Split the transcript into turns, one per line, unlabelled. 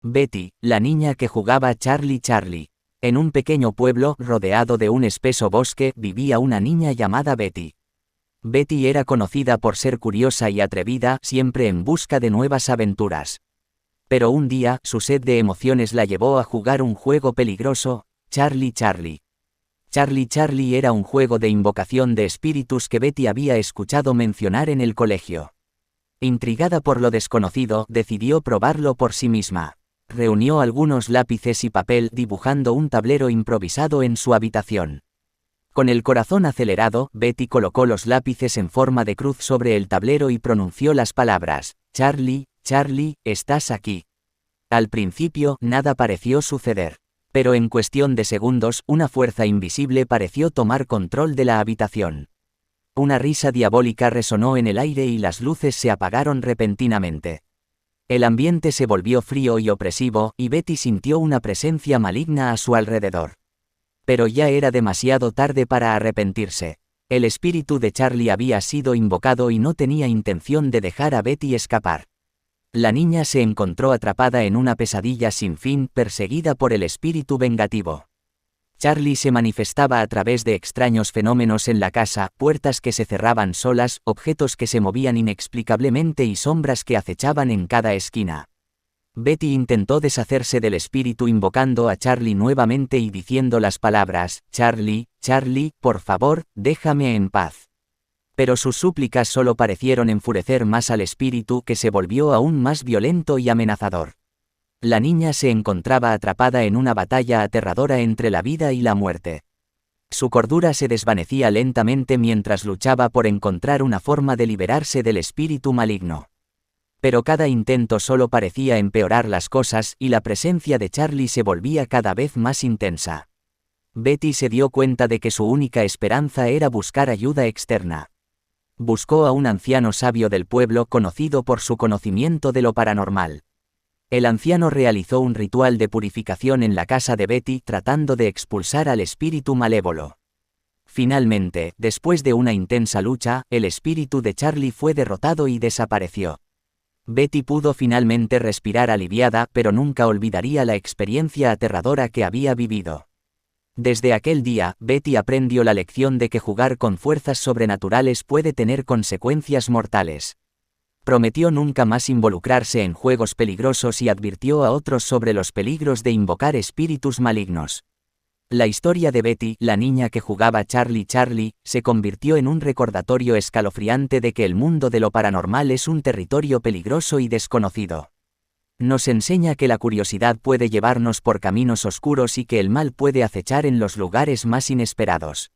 Betty, la niña que jugaba Charlie Charlie. En un pequeño pueblo, rodeado de un espeso bosque, vivía una niña llamada Betty. Betty era conocida por ser curiosa y atrevida, siempre en busca de nuevas aventuras. Pero un día, su sed de emociones la llevó a jugar un juego peligroso, Charlie Charlie. Charlie Charlie era un juego de invocación de espíritus que Betty había escuchado mencionar en el colegio. Intrigada por lo desconocido, decidió probarlo por sí misma. Reunió algunos lápices y papel dibujando un tablero improvisado en su habitación. Con el corazón acelerado, Betty colocó los lápices en forma de cruz sobre el tablero y pronunció las palabras, Charlie, Charlie, ¿estás aquí? Al principio, nada pareció suceder. Pero en cuestión de segundos, una fuerza invisible pareció tomar control de la habitación. Una risa diabólica resonó en el aire y las luces se apagaron repentinamente. El ambiente se volvió frío y opresivo, y Betty sintió una presencia maligna a su alrededor. Pero ya era demasiado tarde para arrepentirse. El espíritu de Charlie había sido invocado y no tenía intención de dejar a Betty escapar. La niña se encontró atrapada en una pesadilla sin fin, perseguida por el espíritu vengativo. Charlie se manifestaba a través de extraños fenómenos en la casa, puertas que se cerraban solas, objetos que se movían inexplicablemente y sombras que acechaban en cada esquina. Betty intentó deshacerse del espíritu invocando a Charlie nuevamente y diciendo las palabras, Charlie, Charlie, por favor, déjame en paz. Pero sus súplicas solo parecieron enfurecer más al espíritu, que se volvió aún más violento y amenazador. La niña se encontraba atrapada en una batalla aterradora entre la vida y la muerte. Su cordura se desvanecía lentamente mientras luchaba por encontrar una forma de liberarse del espíritu maligno. Pero cada intento solo parecía empeorar las cosas y la presencia de Charlie se volvía cada vez más intensa. Betty se dio cuenta de que su única esperanza era buscar ayuda externa. Buscó a un anciano sabio del pueblo conocido por su conocimiento de lo paranormal. El anciano realizó un ritual de purificación en la casa de Betty tratando de expulsar al espíritu malévolo. Finalmente, después de una intensa lucha, el espíritu de Charlie fue derrotado y desapareció. Betty pudo finalmente respirar aliviada, pero nunca olvidaría la experiencia aterradora que había vivido. Desde aquel día, Betty aprendió la lección de que jugar con fuerzas sobrenaturales puede tener consecuencias mortales. Prometió nunca más involucrarse en juegos peligrosos y advirtió a otros sobre los peligros de invocar espíritus malignos. La historia de Betty, la niña que jugaba Charlie Charlie, se convirtió en un recordatorio escalofriante de que el mundo de lo paranormal es un territorio peligroso y desconocido. Nos enseña que la curiosidad puede llevarnos por caminos oscuros y que el mal puede acechar en los lugares más inesperados.